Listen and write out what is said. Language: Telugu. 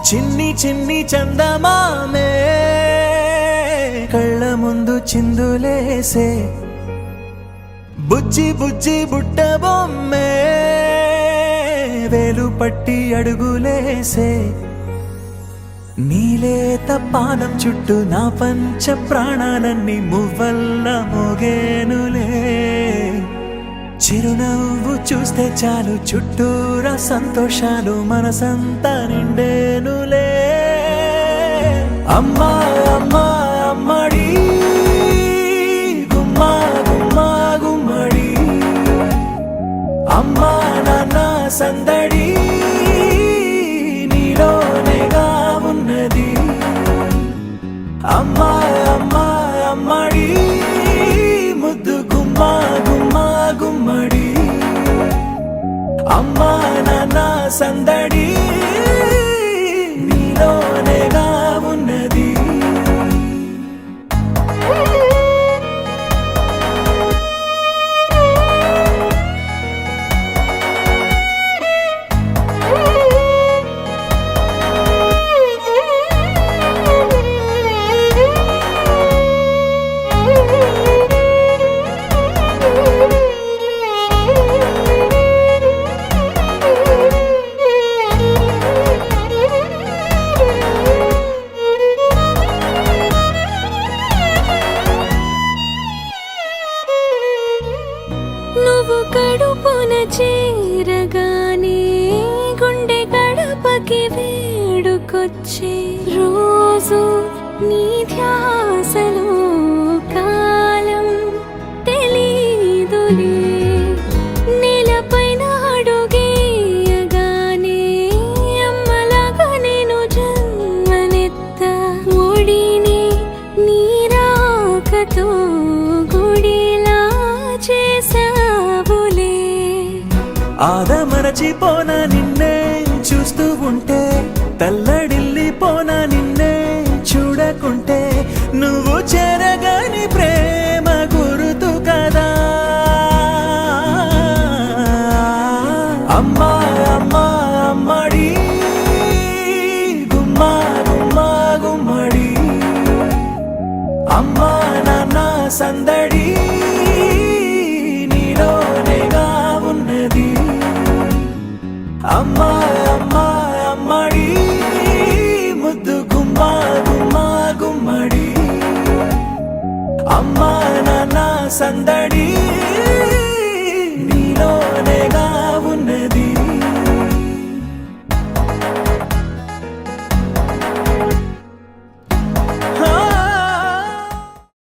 చిన్ని చిన్ని చందమామే కళ్ళ ముందు చిందులేసే, బుజ్జి బుజ్జి బుట్ట బొమ్మే వేలు పట్టి అడుగులేసే, నీలేత పానం చుట్టూ నా పంచ ప్రాణాలన్నీ మువ్వల్ల మోగేనులే. చిరునవ్వు చూస్తే చాలు చుట్టూరా సంతోషాలు మనసంతా నిండేనులే. అమ్మా అమ్మా అమ్మడి గుమ్మా గుమ్మా గుమ్మడి, అమ్మా నాన్న సందడి నీలోనేగా ఉన్నది. అమ్మా అమ్మా అమ్మడి ముద్దు గుమ్మా గుమ్మా గుమ్మడి, అమ్మా నాన్న సందడి నీలోనేగా ఉన్నది. నువ్వు కడుపున చేరగానే గుండె గడపకి వేడుకొచ్చే, రోజు నీ ధ్యాసలో కాలం తెలీదులే. నేలపైన అడుగేయగానే అమ్మలాగా నేను జన్మనెత్త, ఒడిని నీ రాకతో గుడిలా చేసావులే. ఆదమరచిపోనా నిన్నే చూస్తూ ఉంటే, తల్లడిల్లిపోనా నిన్నే చూడకుంటే, నువ్వు చెరగని ప్రేమ గురుతు కదా. అమ్మా అమ్మా అమ్మడి గుమ్మా గుమ్మా గుమ్మడి, అమ్మా నాన్న సందడి నీలోనేగా ఉన్నది. అమ్మా అమ్మా అమ్మడి ముద్దు గుమ్మా గుమ్మా గుమ్మడి, అమ్మా నాన్న సందడి